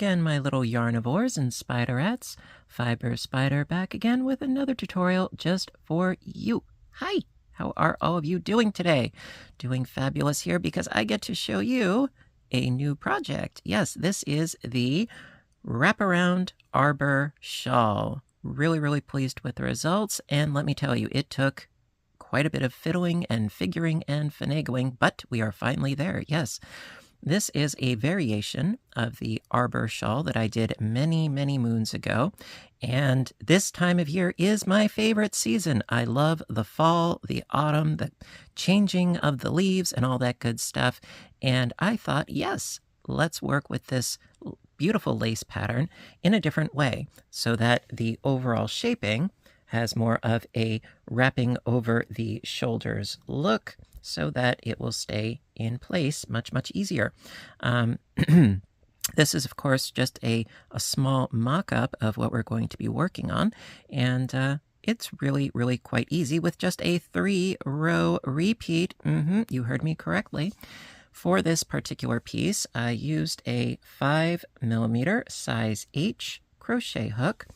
again, my little yarnivores and spiderettes. Fiber Spider back again with another tutorial just for you. Hi, how are all of you doing today? Doing fabulous here because I get to show you a new project. Yes, this is the Wraparound Arbor Shawl. Really pleased with the results, and let me tell you, it took quite a bit of fiddling and figuring and finagling, but we are finally there, yes. This is a variation of the Arbor Shawl that I did many moons ago, and this time of year is my favorite season. I love the fall, the autumn, the changing of the leaves and all that good stuff, and I thought, yes, let's work with this beautiful lace pattern in a different way so that the overall shaping has more of a wrapping over the shoulders look so that it will stay in place much easier. This is, of course, just a small mock-up of what we're going to be working on, and it's really quite easy with just a 3-row repeat. You heard me correctly. For this particular piece, I used a 5mm size H crochet hook,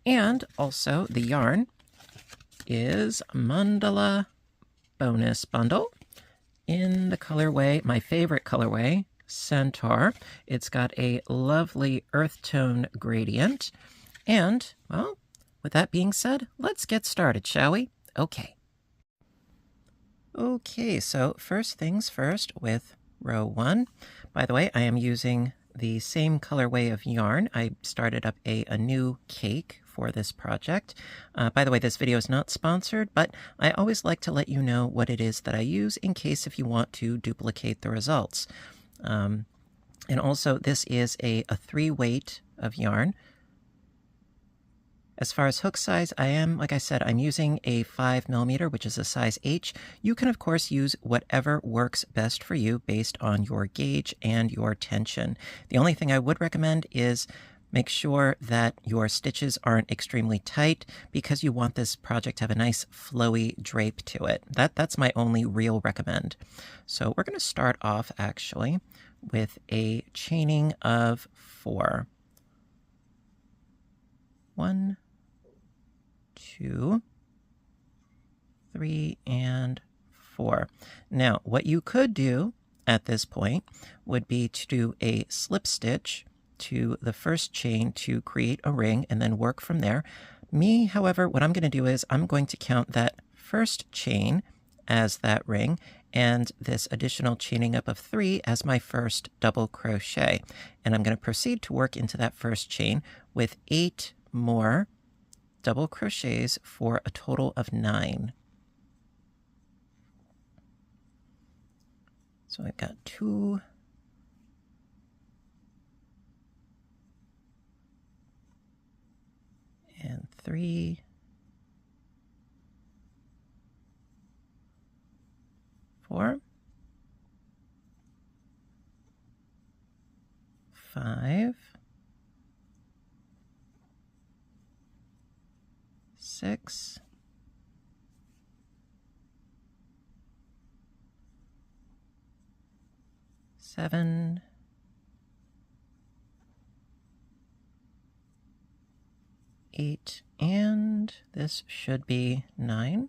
and also the yarn is Mandala Bonus Bundle in the colorway, my favorite colorway, Centaur. It's got a lovely earth tone gradient. And, well, with that being said, let's get started, shall we? Okay, so first things first with row 1. By the way, I am using the same colorway of yarn. I started up a new cake for this project. By the way, this video is not sponsored, but I always like to let you know what it is that I use in case if you want to duplicate the results. And also, this is a 3-weight of yarn. As far as hook size, like I said, I'm using a 5mm, which is a size H. You can, of course, use whatever works best for you based on your gauge and your tension. The only thing I would recommend is make sure that your stitches aren't extremely tight because you want this project to have a nice flowy drape to it. That's my only real recommend. So we're going to start off, actually, with a chaining of 4. 1, 2, 3, and 4. Now, what you could do at this point would be to do a slip stitch to the first chain to create a ring and then work from there. Me, however, what I'm going to do is I'm going to count that first chain as that ring and this additional chaining up of 3 as my first double crochet. And I'm going to proceed to work into that first chain with 8 more double crochets for a total of 9. So I've got 2, and 3, 4, 5, 6, 7, 8, and this should be 9.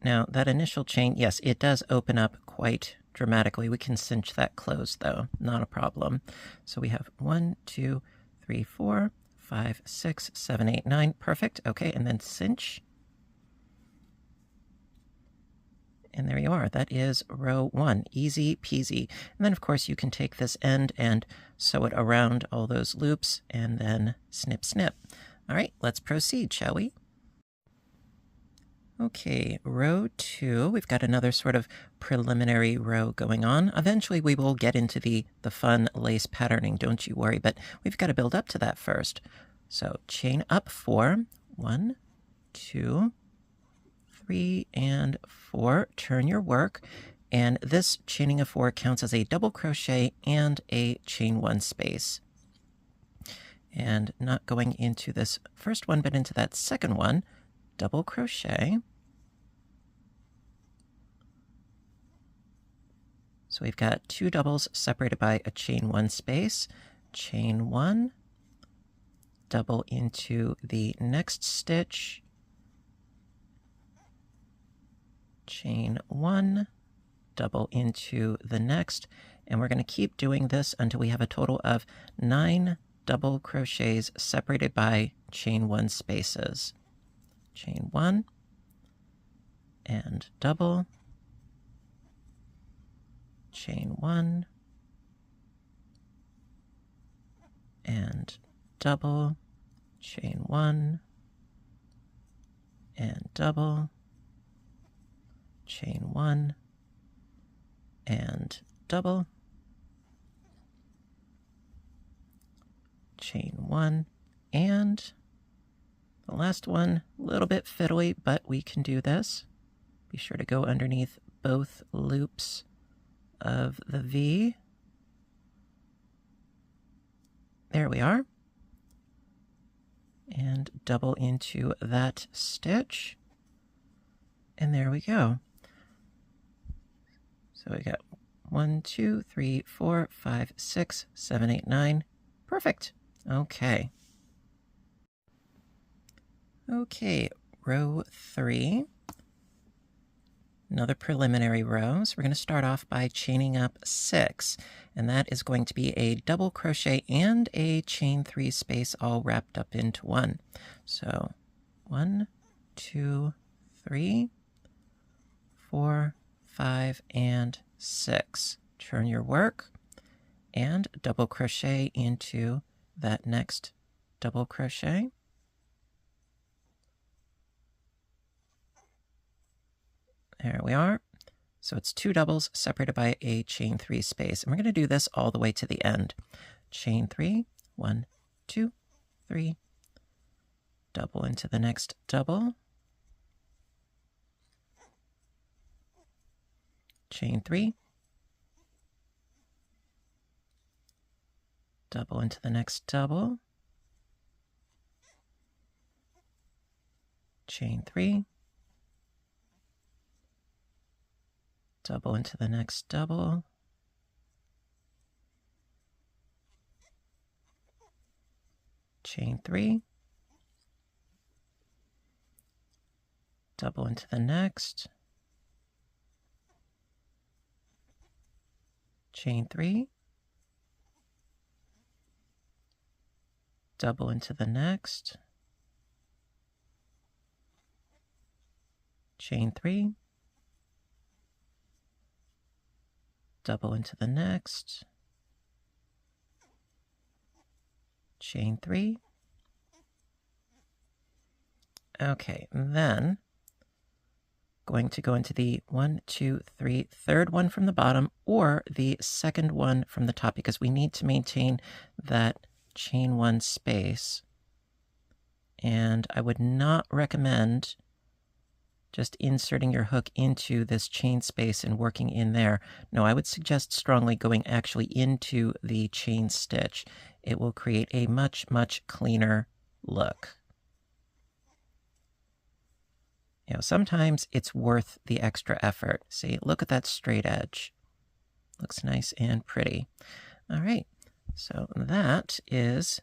Now, that initial chain, yes, it does open up quite dramatically. We can cinch that closed, though, not a problem. So we have 1, 2, 3, 4, 5, 6, 7, 8, 9. Perfect. Okay, and then cinch. And there you are. That is row 1. Easy peasy. And then, of course, you can take this end and sew it around all those loops and then snip. All right, let's proceed, shall we? Okay, row 2. We've got another sort of preliminary row going on. Eventually, we will get into the fun lace patterning, don't you worry, but we've got to build up to that first. So chain up 4. 1, 2, 3, and 4. Turn your work, and this chaining of 4 counts as a double crochet and a chain 1 space. And not going into this first one, but into that second one, double crochet. So we've got 2 doubles separated by a chain 1 space, chain 1, double into the next stitch, chain 1, double into the next, and we're going to keep doing this until we have a total of 9 double crochets separated by chain 1 spaces. Chain 1 and double, chain 1 and double, chain 1 and double, chain 1 and double, chain 1, and the last one, a little bit fiddly, but we can do this. Be sure to go underneath both loops of the V. There we are. And double into that stitch. And there we go. So we got 1, 2, 3, 4, 5, 6, 7, 8, 9. Perfect. Okay. Okay, row 3. Another preliminary row. So we're going to start off by chaining up 6, and that is going to be a double crochet and a chain 3 space all wrapped up into one. So 1, 2, 3, 4, 5, and 6. Turn your work and double crochet into that next double crochet. There we are. So it's 2 doubles separated by a chain 3 space. And we're going to do this all the way to the end. Chain 3, 1, 2, 3, double into the next double, chain 3, double into the next double, chain 3, double into the next double, chain 3, double into the next, chain 3, double into the next, chain 3, double into the next, chain 3. Okay, then going to go into the 1, 2, 3, third one from the bottom, or the second one from the top, because we need to maintain that chain 1 space. And I would not recommend just inserting your hook into this chain space and working in there. No, I would suggest strongly going actually into the chain stitch. It will create a much, much cleaner look. You know, sometimes it's worth the extra effort. See, look at that straight edge. Looks nice and pretty. All right, so that is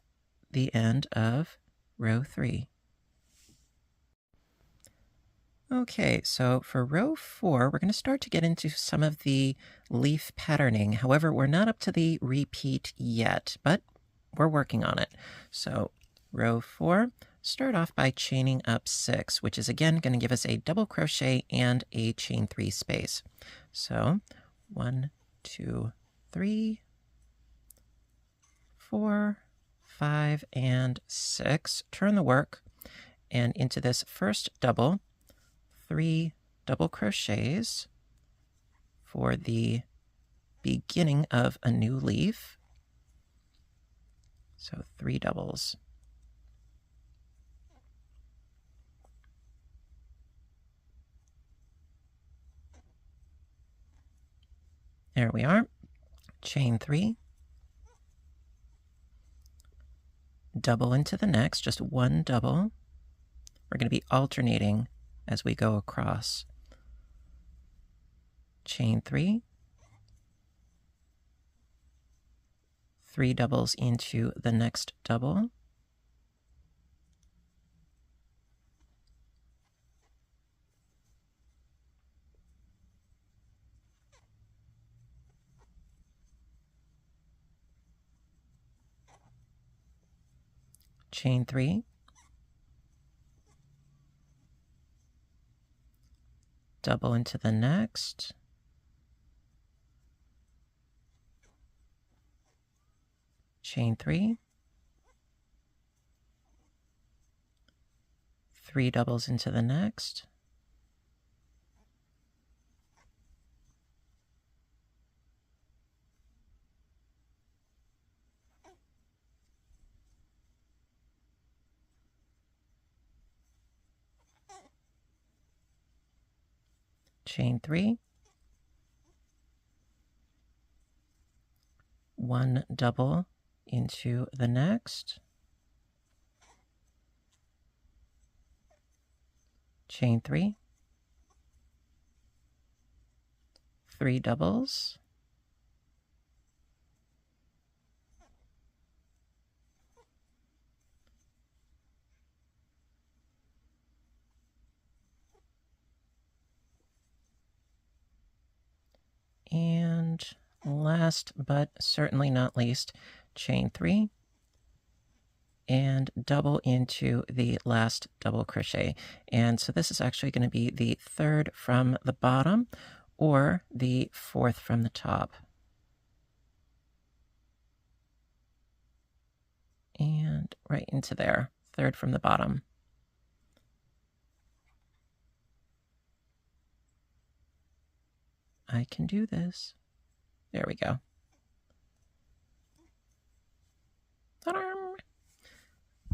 the end of row 3. Okay, so for row 4, we're going to start to get into some of the leaf patterning. However, we're not up to the repeat yet, but we're working on it. So row 4, start off by chaining up 6, which is again going to give us a double crochet and a chain 3 space. So 1, 2, 3, 4, 5, and 6. Turn the work, and into this first double, 3 double crochets for the beginning of a new leaf. So 3 doubles. There we are. Chain 3. Double into the next, just 1 double. We're going to be alternating as we go across. Chain 3, 3 doubles into the next double, chain 3, double into the next, chain 3, 3 doubles into the next, chain 3, 1 double into the next, chain 3, 3 doubles, and last but certainly not least, chain 3 and double into the last double crochet. And so this is actually going to be the 3rd from the bottom or the 4th from the top. And right into there, 3rd from the bottom. I can do this. There we go. Ta-da!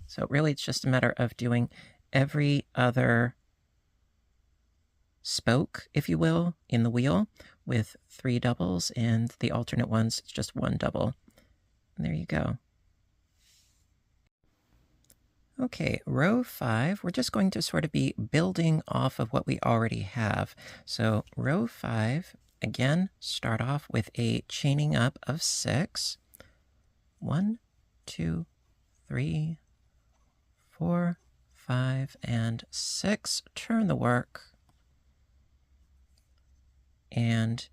So really it's just a matter of doing every other spoke, if you will, in the wheel with 3 doubles, and the alternate ones, it's just 1 double. And there you go. Okay, row 5, we're just going to sort of be building off of what we already have. So row 5, again, start off with a chaining up of 6. 1, 2, 3, 4, 5, and 6. Turn the work. And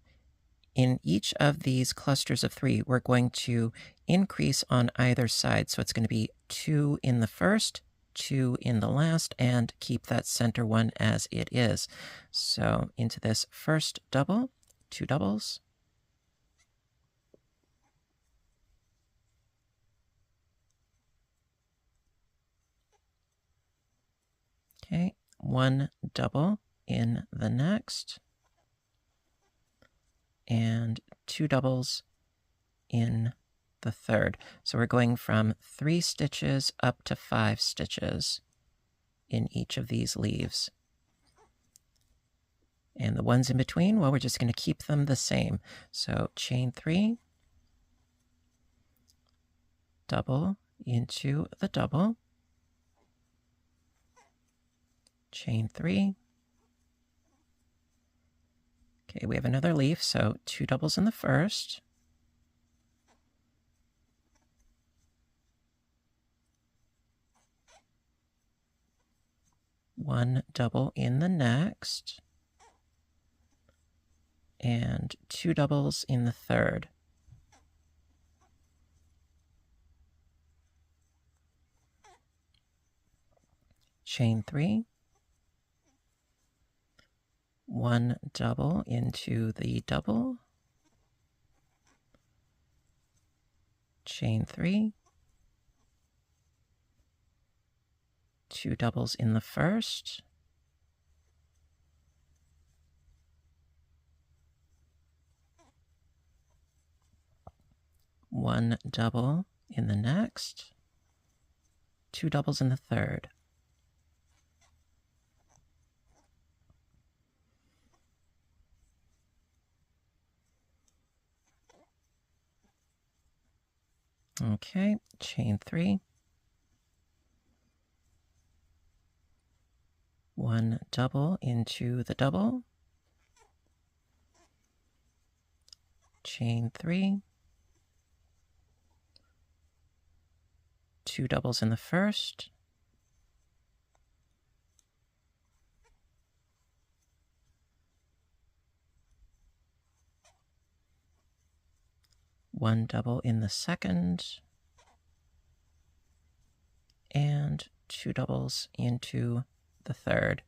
in each of these clusters of 3, we're going to increase on either side. So it's going to be 2 in the first, 2 in the last, and keep that center one as it is. So into this first double, 2 doubles. Okay, 1 double in the next, and 2 doubles in the third. So we're going from 3 stitches up to 5 stitches in each of these leaves. And the ones in between, well, we're just going to keep them the same. So chain 3, double into the double, chain 3. Okay, we have another leaf, so 2 doubles in the first, one double in the next, and 2 doubles in the third. Chain 3, 1 double into the double, chain 3, 2 doubles in the first, one double in the next, 2 doubles in the third. Okay, chain 3, 1 double into the double, chain 3, 2 doubles in the first, one double in the second, and 2 doubles into the third.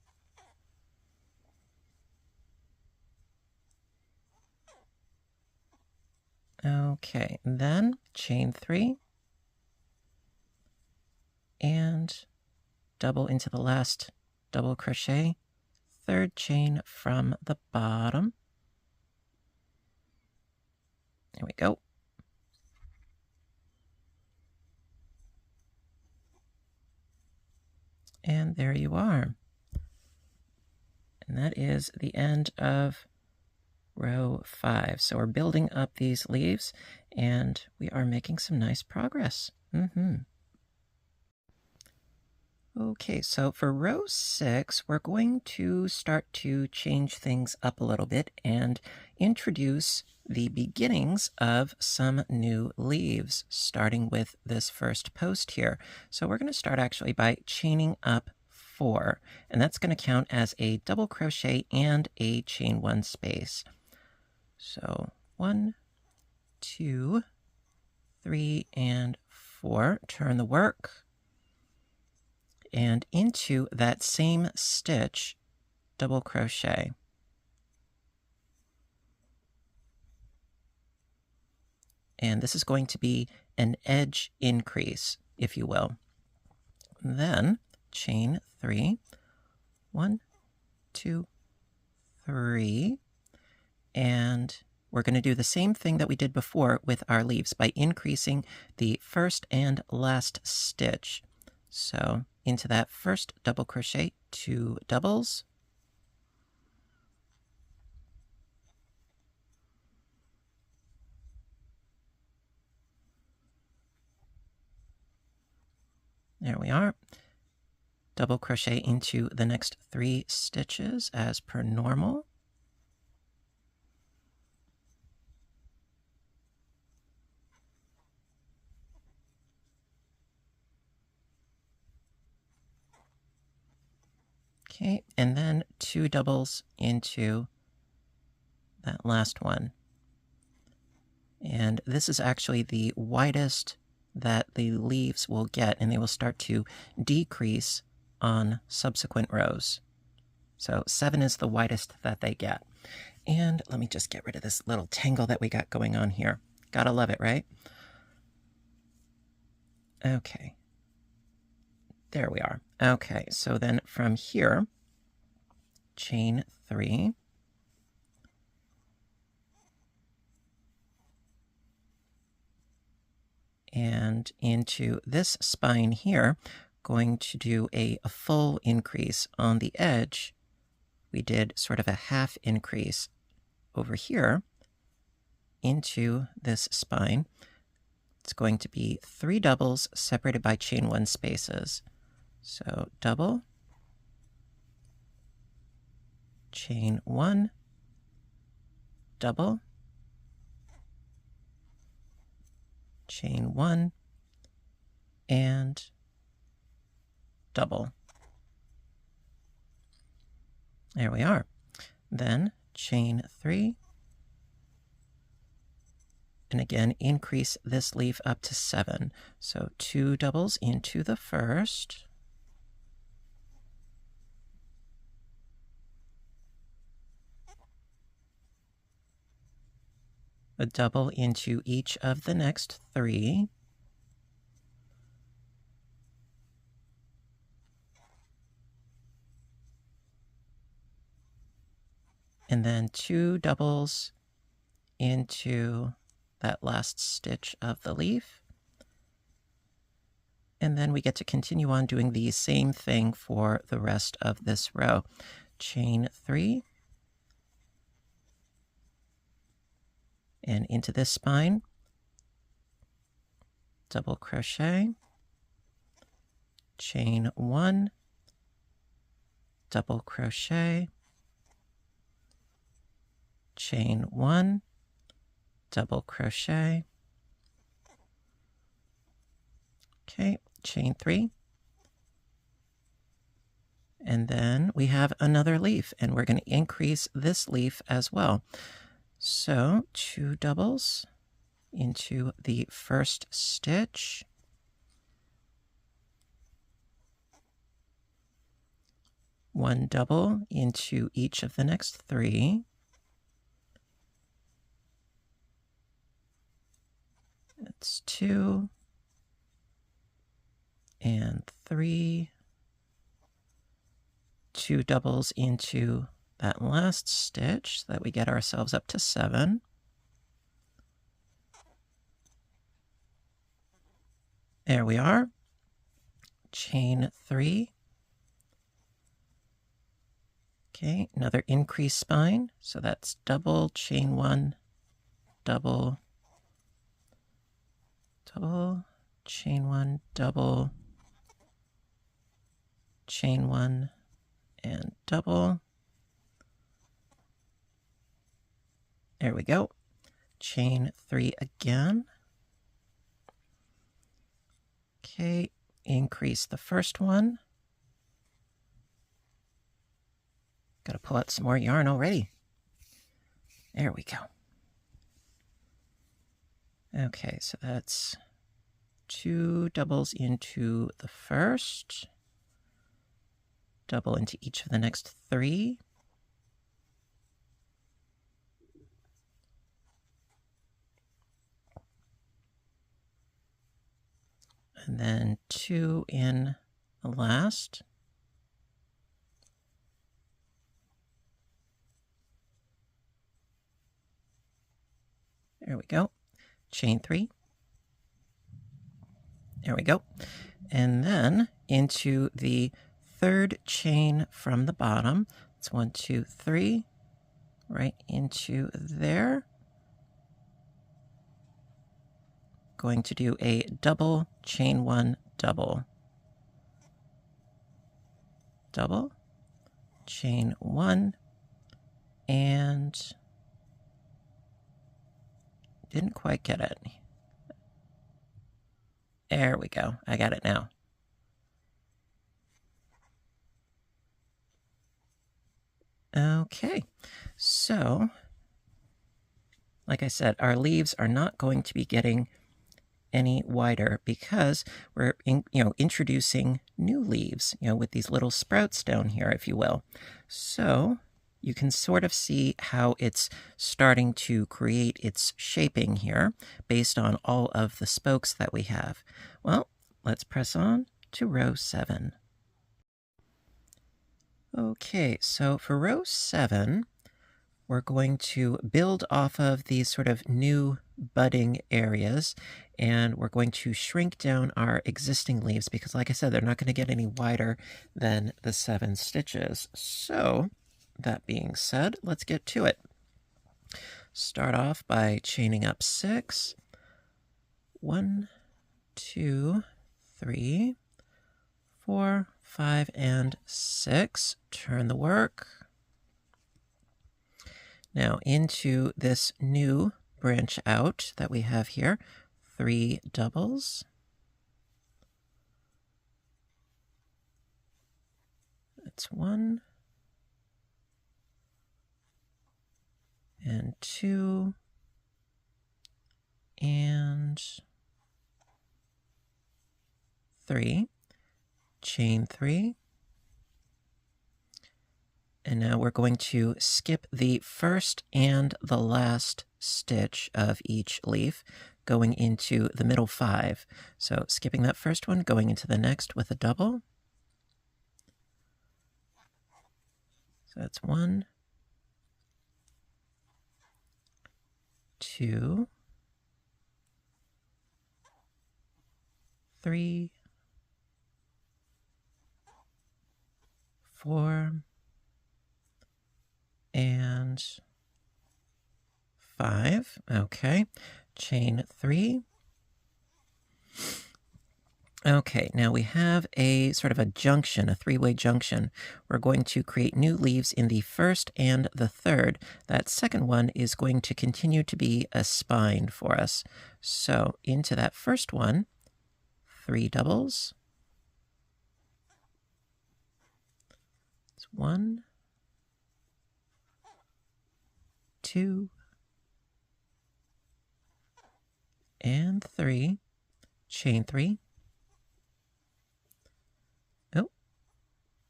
Okay, then chain 3 and double into the last double crochet, third chain from the bottom. There we go. And there you are. And that is the end of row 5. So we're building up these leaves, and we are making some nice progress. Okay, so for row 6, we're going to start to change things up a little bit and introduce the beginnings of some new leaves, starting with this first post here. So we're going to start actually by chaining up 4, and that's going to count as a double crochet and a chain 1 space. So 1, 2, 3, and 4. Turn the work. And into that same stitch, double crochet. And this is going to be an edge increase, if you will. Then chain 3, 1, 2, 3, and we're going to do the same thing that we did before with our leaves by increasing the first and last stitch. So into that first double crochet, 2 doubles, there we are, double crochet into the next 3 stitches as per normal, okay, and then 2 doubles into that last one. And this is actually the widest that the leaves will get, and they will start to decrease on subsequent rows. So 7 is the widest that they get. And let me just get rid of this little tangle that we got going on here. Gotta love it, right? Okay. There we are. Okay, so then from here, chain 3, and into this spine here, going to do a full increase on the edge. We did sort of a half increase over here into this spine. It's going to be 3 doubles separated by chain 1 spaces. So double, chain 1, double, chain 1, and double. There we are. Then chain 3, and again increase this leaf up to 7. So 2 doubles into the first, a double into each of the next 3, and then 2 doubles into that last stitch of the leaf. And then we get to continue on doing the same thing for the rest of this row. Chain 3, and into this spine, double crochet, chain 1, double crochet, chain 1, double crochet, okay, chain 3. And then we have another leaf, and we're going to increase this leaf as well. So 2 doubles into the first stitch. One double into each of the next 3. That's 2 and 3. 2 doubles into that last stitch so that we get ourselves up to 7. There we are. Chain 3. Okay, another increased spine. So that's double, chain 1, double, double, chain 1, double, chain 1, and double. There we go. Chain 3 again. Okay, increase the first one. Got to pull out some more yarn already. There we go. Okay, so that's 2 doubles into the first, double into each of the next 3. And then 2 in the last. There we go. Chain 3. There we go. And then into the third chain from the bottom. It's 1, 2, 3. Right into there. Going to do a double, chain 1, double. Double, chain 1, and didn't quite get it. There we go. I got it now. Okay, so like I said, our leaves are not going to be getting any wider because we're introducing new leaves, with these little sprouts down here, if you will. So you can sort of see how it's starting to create its shaping here based on all of the spokes that we have. Well, let's press on to row 7. Okay, so for row 7, we're going to build off of these sort of new budding areas, and we're going to shrink down our existing leaves because, like I said, they're not going to get any wider than the 7 stitches. So that being said, let's get to it. Start off by chaining up 6. 1, 2, 3, 4, 5, and 6. Turn the work. Now into this new branch out that we have here, 3 doubles. That's 1. And 2. And 3. Chain 3. And now we're going to skip the first and the last stitch of each leaf, going into the middle 5. So skipping that first one, going into the next with a double. So that's 1, 2, 3, 4, and 5. Okay, chain 3. Okay, now we have a sort of a junction, a 3-way junction. We're going to create new leaves in the first and the third. That second one is going to continue to be a spine for us. So into that first one, 3 doubles. It's 1, 2, and 3. Chain 3. Oh,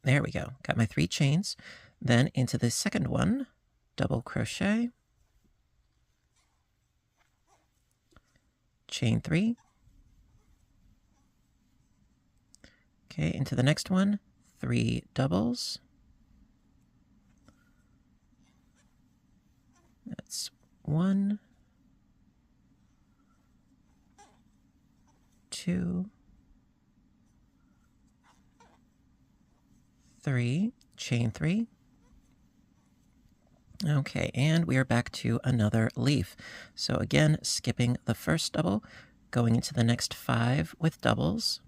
there we go. Got my 3 chains. Then into the second one, double crochet, chain 3. Okay, into the next one, 3 doubles. That's 1, 2, 3, chain 3. Okay, and we are back to another leaf. So again, skipping the first double, going into the next 5 with doubles.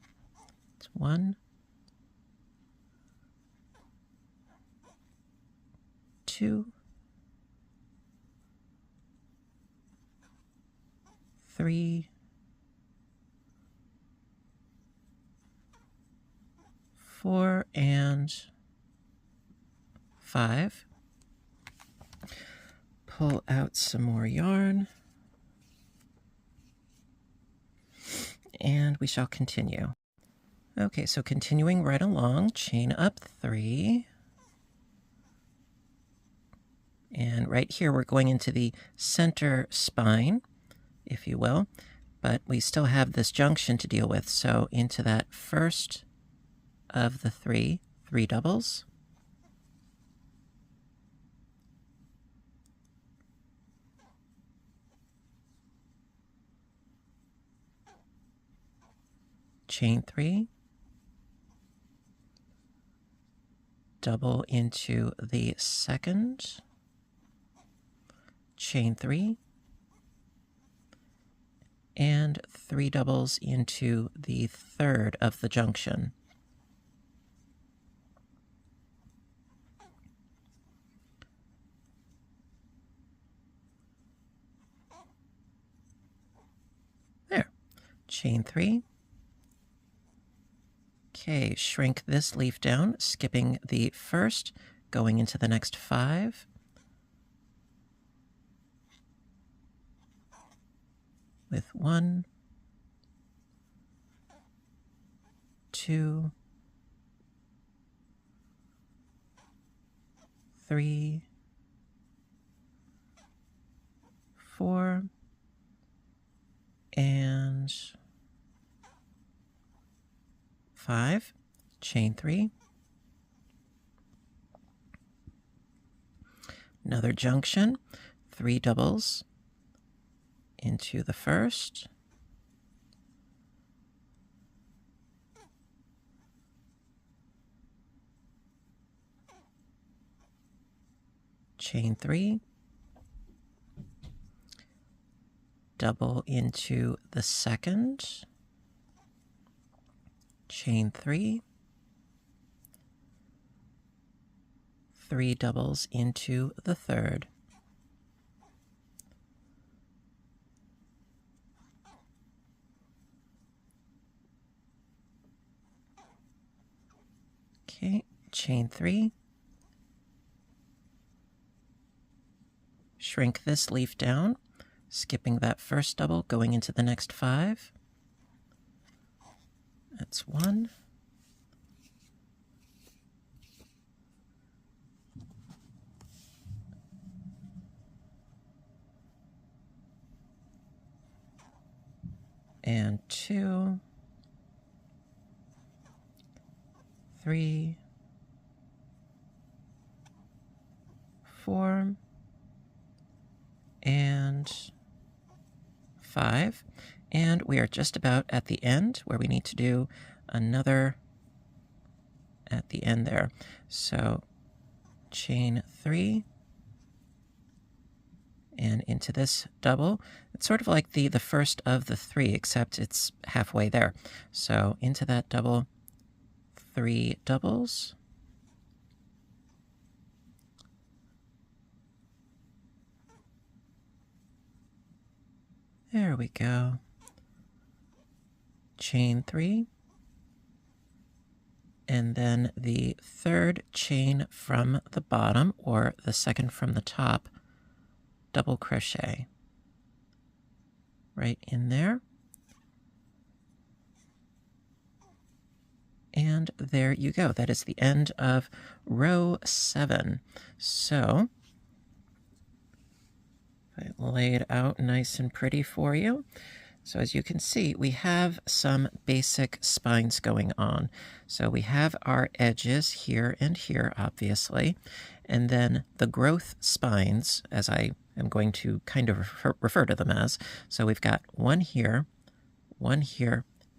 It's 1, 2, 3, 4, and 5. Pull out some more yarn, and we shall continue. Okay, so continuing right along, chain up 3. And right here, we're going into the center spine, if you will, but we still have this junction to deal with. So into that first of the 3 doubles. Chain 3. Double into the second. Chain 3. And 3 doubles into the third of the junction. There. Chain 3. Okay, shrink this leaf down, skipping the first, going into the next 5. With 1, 2, 3, 4, and 5. Chain 3. Another junction, 3 doubles into the first. Chain 3. Double into the second. Chain 3. 3 doubles into the third. Okay, chain 3. Shrink this leaf down, skipping that first double, going into the next 5. That's 1. And 2. 3. 4. And 5. And we are just about at the end where we need to do another at the end there. So chain 3 and into this double. It's sort of like the first of the 3, except it's halfway there. So into that double, 3 doubles. There we go. Chain 3. and then the third chain from the bottom, or the second from the top, double crochet right in there. And there you go. That is the end of row 7. So I lay it out nice and pretty for you. So as you can see, we have some basic spines going on. So we have our edges here and here, obviously, and then the growth spines, as I am going to kind of refer to them as. So we've got one here,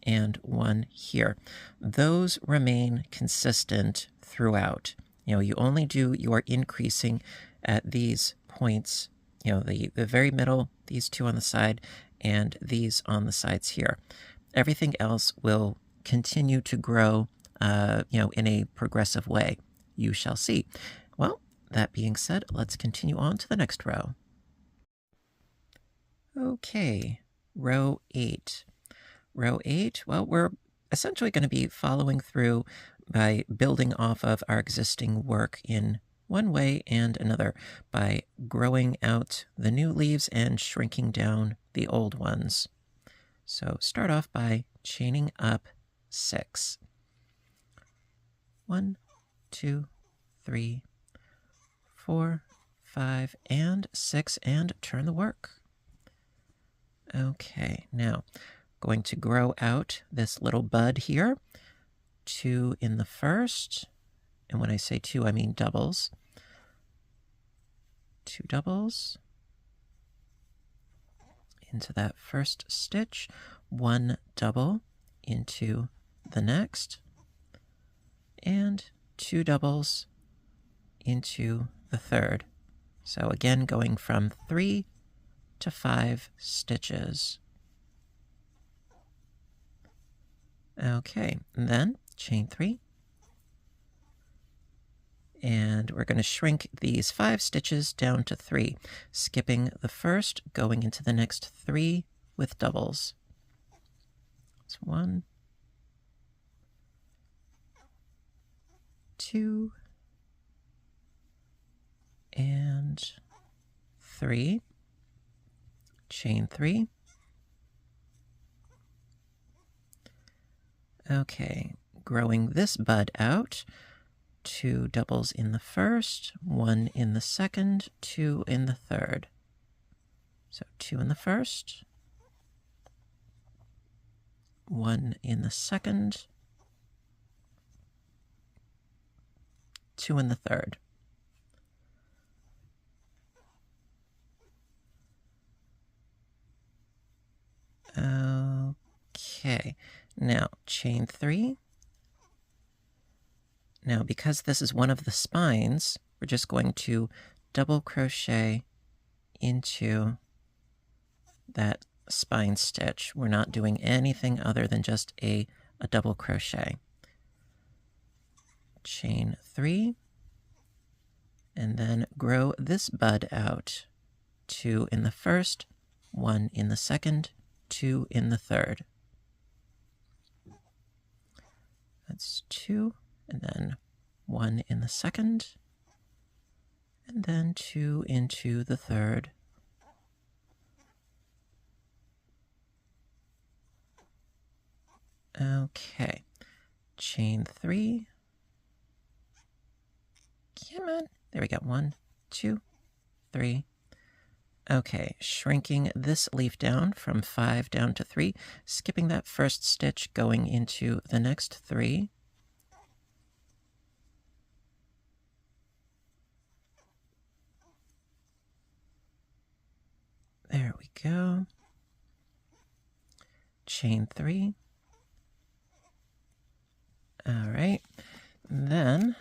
and one here. Those remain consistent throughout. You know, you only do your increasing at these points, you know, the very middle, these two on the side, and these on the sides here. Everything else will continue to grow, you know, in a progressive way. You shall see. Well, that being said, let's continue on to the next row. Okay, row 8. Row 8, well, we're essentially going to be following through by building off of our existing work in one way and another, by growing out the new leaves and shrinking down the old ones. So start off by chaining up 6. 1, 2, 3, 4, 5, and 6, and turn the work. Okay, now going to grow out this little bud here. 2 in the first, and when I say 2, I mean doubles. 2 doubles into that first stitch, 1 double into the next, and 2 doubles into the third. So again, going from 3 to 5 stitches. Okay, and then chain 3. And we're going to shrink these 5 stitches down to 3, skipping the first, going into the next 3 with doubles. It's 1, 2, and 3. Chain 3. Okay, growing this bud out, 2 doubles in the first, 1 in the second, 2 in the third. So 2 in the first, 1 in the second, 2 in the third. Okay, now chain 3. Now, because this is one of the spines, we're just going to double crochet into that spine stitch. We're not doing anything other than just a double crochet. Chain 3, and then grow this bud out. 2 in the first, 1 in the second, 2 in the third. That's 2, and then 1 in the second, and then 2 into the third. Okay, chain 3. Come on. There we go. 1, 2, 3. Okay, shrinking this leaf down from 5 down to 3, skipping that first stitch, going into the next 3. There we go. Chain 3. All right, then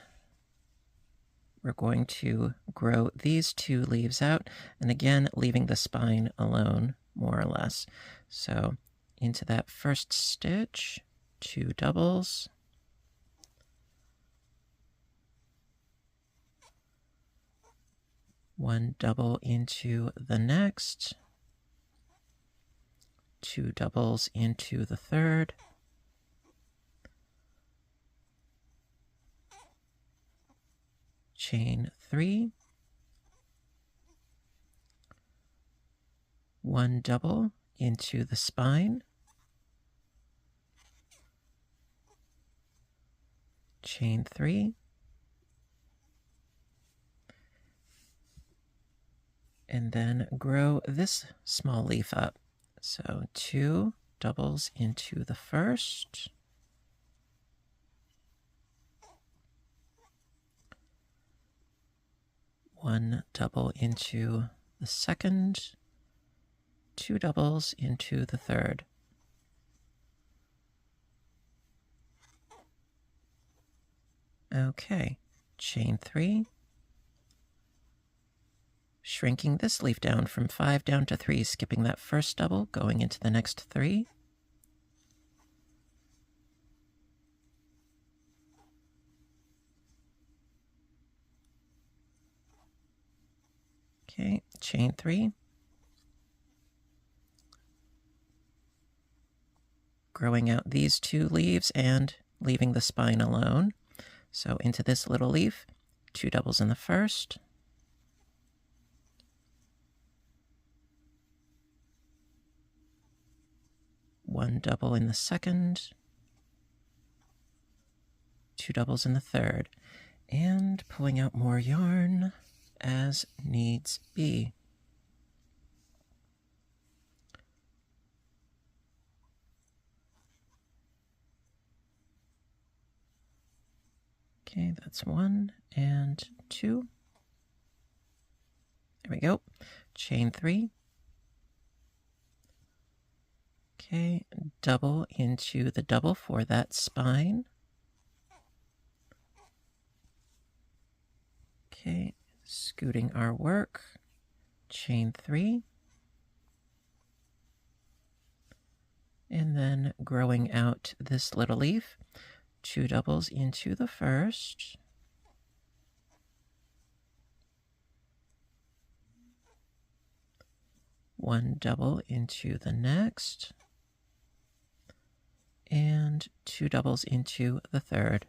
we're going to grow these 2 leaves out, and again, leaving the spine alone, more or less. So into that first stitch, 2 doubles, one double into the next, 2 doubles into the third, chain 3, 1 double into the spine, chain 3, and then grow this small leaf up. So 2 doubles into the first, 1 double into the second, 2 doubles into the third. Okay, chain 3, shrinking this leaf down from 5 down to 3, skipping that first double, going into the next 3. Okay, chain 3. Growing out these 2 leaves and leaving the spine alone. So into this little leaf, 2 doubles in the first, 1 double in the second, 2 doubles in the third, and pulling out more yarn as needs be. Okay, that's 1 and 2. There we go. Chain 3. Okay, double into the double for that spine. Okay, scooting our work. Chain 3. And then growing out this little leaf. 2 doubles into the first, 1 double into the next, and 2 doubles into the third.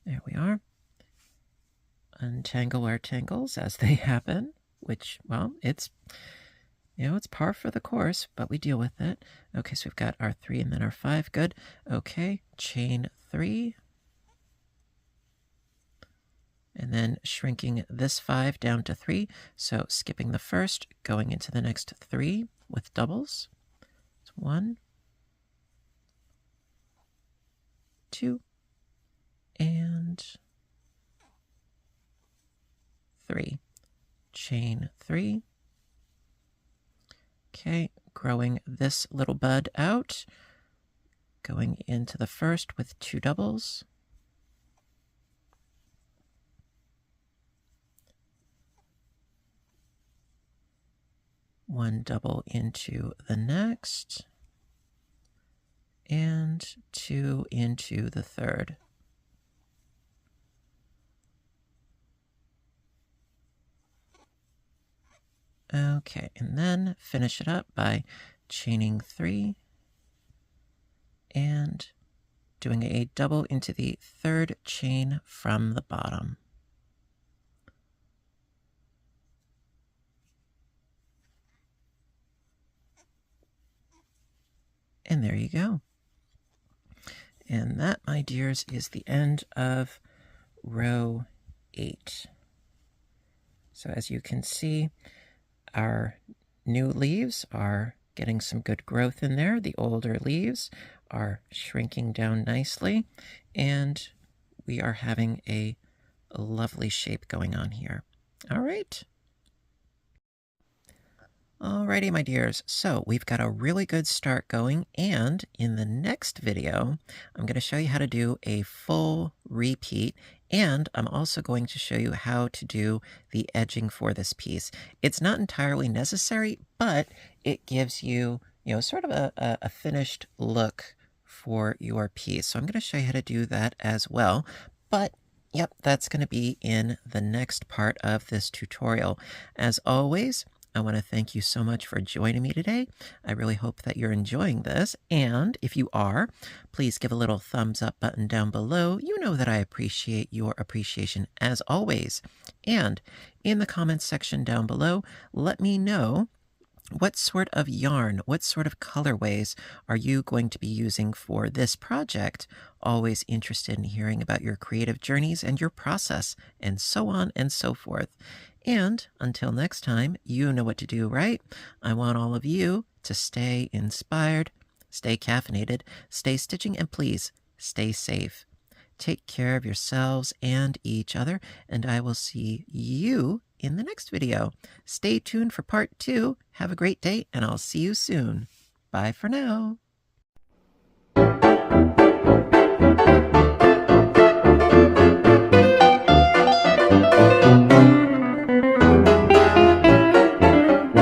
There we are. Untangle our tangles as they happen, which, well, it's par for the course, but we deal with it. Okay, so we've got our 3 and then our 5. Good. Okay, chain 3. And then shrinking this 5 down to 3. So skipping the first, going into the next 3 with doubles. It's 1, 2, and 3. Chain 3. Okay, growing this little bud out, going into the first with 2 doubles. One double into the next, and 2 into the third. Okay, and then finish it up by chaining 3 and doing a double into the third chain from the bottom. And there you go. And that, my dears, is the end of row 8. So as you can see, our new leaves are getting some good growth in there. The older leaves are shrinking down nicely, and we are having a lovely shape going on here. All right. Alrighty, my dears, so we've got a really good start going, and in the next video, I'm going to show you how to do a full repeat, and I'm also going to show you how to do the edging for this piece. It's not entirely necessary, but it gives you, sort of a finished look for your piece. So I'm going to show you how to do that as well, but yep, that's going to be in the next part of this tutorial. As always, I want to thank you so much for joining me today. I really hope that you're enjoying this. And if you are, please give a little thumbs up button down below. You know that I appreciate your appreciation as always. And in the comments section down below, let me know what sort of yarn, what sort of colorways are you going to be using for this project? Always interested in hearing about your creative journeys and your process, and so on and so forth. And until next time, you know what to do, right? I want all of you to stay inspired, stay caffeinated, stay stitching, and please stay safe. Take care of yourselves and each other, and I will see you in the next video. Stay tuned for part 2. Have a great day, and I'll see you soon. Bye for now.